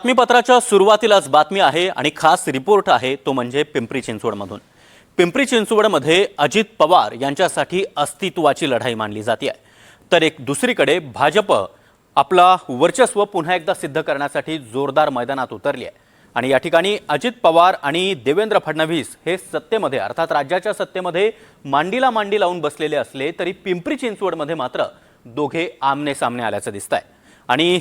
बातमीपत्राच्या सुरुवातीलाच बातमी आहे आणि खास रिपोर्ट आहे तो म्हणजे पिंपरी चिंचवडमधून। पिंपरी चिंचवडमध्ये अजित पवार यांच्यासाठी अस्तित्वाची लढाई मानली जाते आहे, तर एक दुसरीकडे भाजप आपला वर्चस्व पुन्हा एकदा सिद्ध करण्यासाठी जोरदार मैदानात उतरली आहे। आणि या ठिकाणी अजित पवार आणि देवेंद्र फडणवीस हे सत्तेमध्ये अर्थात राज्याच्या सत्तेमध्ये मांडीला मांडी लावून बसलेले असले तरी पिंपरी चिंचवडमध्ये मात्र दोघे आमने सामने आल्याचं दिसतंय। आणि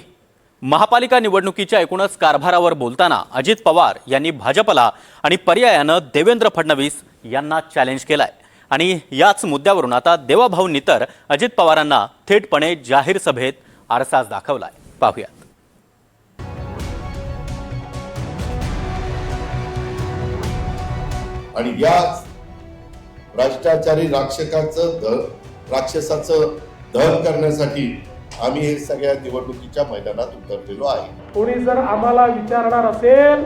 महापालिका निवडणुकीच्या एकूणच कारभारावर बोलताना अजित पवार यांनी भाजपला आणि पर्यायाने देवेंद्र फडणवीस यांना चॅलेंज केलाय। आणि याच मुद्द्यावरून आता देवाभाऊ नितर अजित पवारांना थेटपणे जाहीर सभेत आरसाच दाखवलाय। पाहूयात। आणि या भ्रष्टाचारी राक्षसाचं दहन करण्यासाठी आम्ही हे सगळ्या निवडणुकीच्या मैदानात उतरलेलो आहे। कोणी जर आम्हाला विचारणार असेल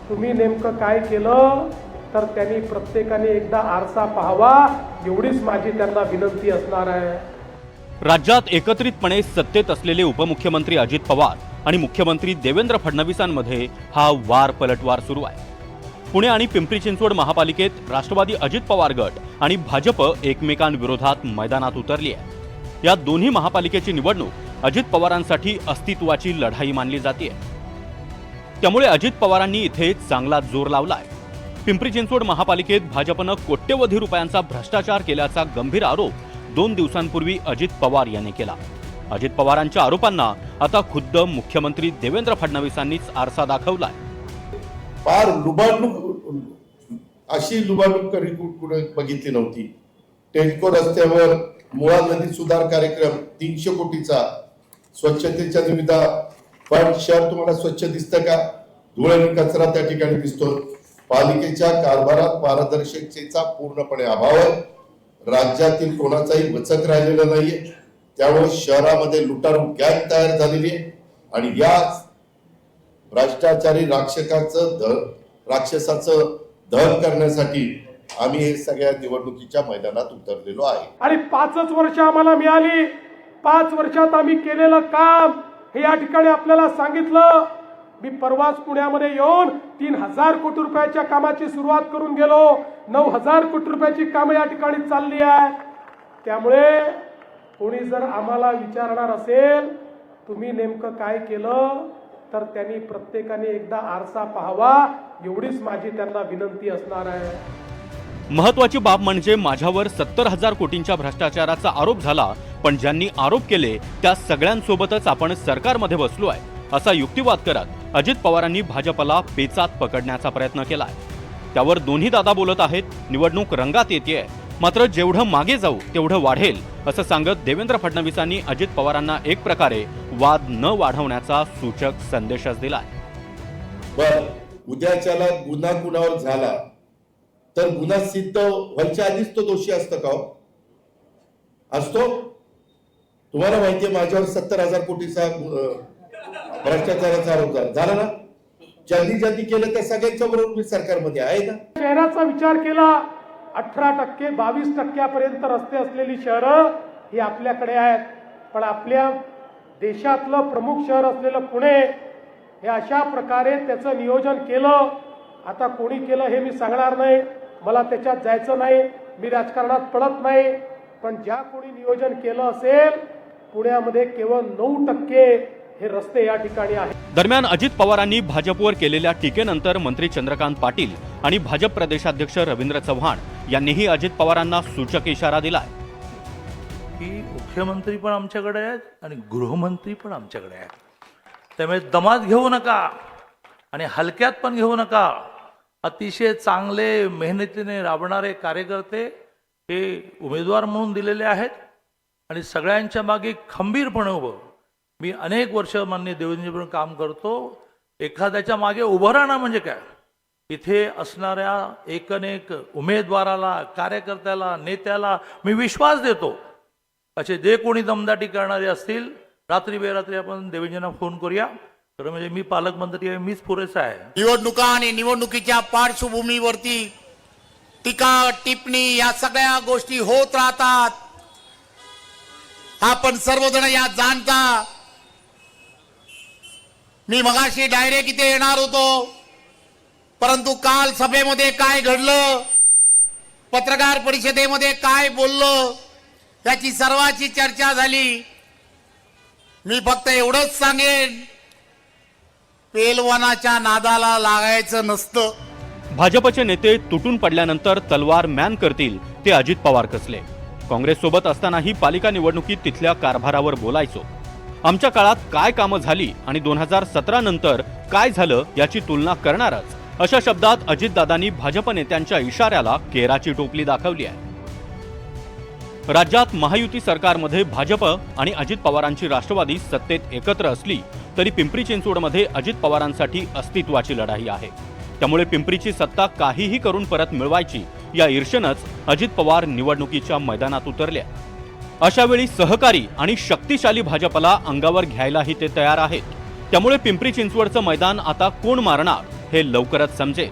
तुम्ही नेमकं काय केलं तर त्यांनी प्रत्येकाने एकदा आरसा पाहावा, एवढीच माझी त्यांना विनंती असणार आहे। राज्यात एकत्रितपणे सत्तेत असलेले उपमुख्यमंत्री अजित पवार आणि मुख्यमंत्री देवेंद्र फडणवीसांमध्ये हा वार पलटवार सुरू आहे। पुणे आणि पिंपरी चिंचवड महापालिकेत राष्ट्रवादी अजित पवार गट आणि भाजप एकमेकांविरोधात मैदानात उतरली आहे। या दोन्ही महापालिकेची निवडणूक अजित पवारांसाठी अस्तित्वाची लढाई मानली जाते। त्यामुळे अजित पवारांनी इथे चांगला जोर लावलाय। पिंपरी चिंचवड महापालिकेत भाजपनं कोट्यवधी रुपयांचा भ्रष्टाचार केल्याचा गंभीर आरोप 2 दिवसांपूर्वी अजित पवार यांनी केला। अजित पवारांच्या आरोपांना आता खुद्द मुख्यमंत्री देवेंद्र फडणवीसांनीच आरसा दाखवलाय। फार अशी लुबाडणूक कधी कुठे बघितली नव्हती। टेल्को रस्त्यावर मुळा नदी सुधार कार्यक्रम 300 कोटीचा, स्वच्छतेच्या निविदा पण शहर तुम्हाला स्वच्छ दिसतं का? धूळ आणि कचरा त्या ठिकाणी दिसतो। पालिकेच्या कारभारात पारदर्शकतेचा पूर्णपणे अभाव आहे। राज्यातील कोणाचाही वचक राहिलेला नाहीये। त्यामुळे शहरामध्ये लुटारू गँग तयार झालेली आहे आणि या भ्रष्टाचारी राक्षसाचं दहन करण्यासाठी आम्ही हे सगळ्या निवडणुकीच्या मैदानात उतरलेलो आहे। आणि 5 वर्ष आम्हाला मिळाली, 5 वर्षात आम्ही केलेलं काम हे या ठिकाणी आपल्याला सांगितलं। मी परवाच पुण्यामध्ये येऊन 3000 कोटी रुपयाच्या कामाची सुरुवात करून गेलो। 9000 कोटी रुपयाची कामं या ठिकाणी चालली आहे। त्यामुळे कोणी जर आम्हाला विचारणार असेल तुम्ही नेमकं काय केलं तर त्यांनी प्रत्येकाने एकदा आरसा पाहावा, एवढीच माझी त्यांना विनंती असणार आहे। महत्वाची बाब म्हणजे माझ्यावर 70,000 कोटींच्या भ्रष्टाचाराचा आरोप झाला, पण ज्यांनी आरोप केले त्या सगळ्यांसोबतच आपण सरकारमध्ये बसलो आहे असा युक्तिवाद करत अजित पवारांनी भाजपला पेचात पकडण्याचा प्रयत्न केलाय। त्यावर दोन्ही दादा बोलत आहेत, निवडणूक रंगात येतेय, मात्र जेवढं मागे जाऊ तेवढं वाढेल असं सांगत देवेंद्र फडणवीसांनी अजित पवारांना एक प्रकारे वाद न वाढवण्याचा सूचक संदेशच दिलाय। बर, उद्याच्याला गुन्हा कुणावर झाला तर गुन्हा सिद्ध व्हायच्या आधीच तो दोषी असतो का? असतो? तुम्हाला माहितीये माझ्यावर 70,000 कोटीचा भ्रष्टाचाराचा आरोप झाला ना। जल्दी केलं तर सगळ्यांच्या बरोबर मी सरकारमध्ये आहे ना। शहराचा विचार केला 18%, 22% रस्ते असलेली शहरं ही आपल्याकडे आहेत, पण आपल्या देशातलं प्रमुख शहर असलेलं पुणे हे अशा प्रकारे त्याचं नियोजन केलं। आता कोणी केलं हे मी सांगणार नाही, मला त्याच्यात जायचं नाही, मी राजकारणात पडत नाही, पण ज्या कोणी नियोजन केलं असेल पुण्यामध्ये केवळ 9% हे रस्ते या ठिकाणी आहेत। दरम्यान अजित पवारांनी भाजपवर केलेल्या टीकेनंतर मंत्री चंद्रकांत पाटील आणि भाजप प्रदेशाध्यक्ष रवींद्र चव्हाण यांनीही अजित पवारांना सूचक इशारा दिलाय की मुख्यमंत्री पण आमच्याकडे आहेत आणि गृहमंत्री पण आमच्याकडे आहेत। त्यामुळे दमात घेऊ नका आणि हलक्यात पण घेऊ नका। अतिशय चांगले मेहनतीने राबणारे कार्यकर्ते हे उमेदवार म्हणून दिलेले आहेत आणि सगळ्यांच्या मागे खंबीरपणे उभं। मी अनेक वर्ष माननीय देवेंद्रजींबरोबर काम करतो। एखाद्याच्या मागे उभं राहणं म्हणजे काय? इथे असणाऱ्या एकनेक उमेदवाराला, कार्यकर्त्याला, नेत्याला मी विश्वास देतो। असे जे कोणी दमदाटी करणारे असतील रात्री बेरात्री आपण देवेंद्रजींना फोन करूया, तर म्हणजे मी पालकमंत्री आहे, मीच पुरेसा आहे। निवडणुका आणि निवडणुकीच्या पार्श्वभूमीवरती टीका टिप्पणी या सगळ्या गोष्टी होत राहतात। आपण सर्वजण या जाणता मी मगाशी डायरेक्ट इथे येणार होतो, परंतु काल सभेमध्ये काय घडलं, पत्रकार परिषदेमध्ये काय बोललो, याची सर्वांची चर्चा झाली. मी फक्त एवढंच सांगेन, पेलवानाच्या नादाला लागायचं नसतं. भाजपचे नेते तुटून पडल्यानंतर तलवार मॅन करतील ते अजित पवार कसले. काँग्रेस सोबत असतानाही पालिका निवडणुकीत तिथल्या कारभारावर बोलायचो. आमच्या काळात काय कामं झाली आणि 2017 नंतर काय झालं याची तुलना करणारच, अशा शब्दात अजितदादांनी भाजप नेत्यांच्या इशाऱ्याला केराची टोपली दाखवली आहे. राज्यात महायुती सरकारमध्ये भाजप आणि अजित पवारांची राष्ट्रवादी सत्तेत एकत्र असली तरी पिंपरी चिंचवडमध्ये अजित पवारांसाठी अस्तित्वाची लढाई आहे. त्यामुळे पिंपरीची सत्ता काहीही करून परत मिळवायची या ईर्षेनंच अजित पवार निवडणुकीच्या मैदानात उतरले. अशावेळी सहकारी आणि शक्तिशाली भाजपला अंगावर घ्यायलाही ते तयार आहेत. त्यामुळे पिंपरी चिंचवडचं मैदान आता कोण मारणार हे लवकरच समजेल.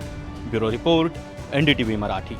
Bureau report, NDTV Marathi.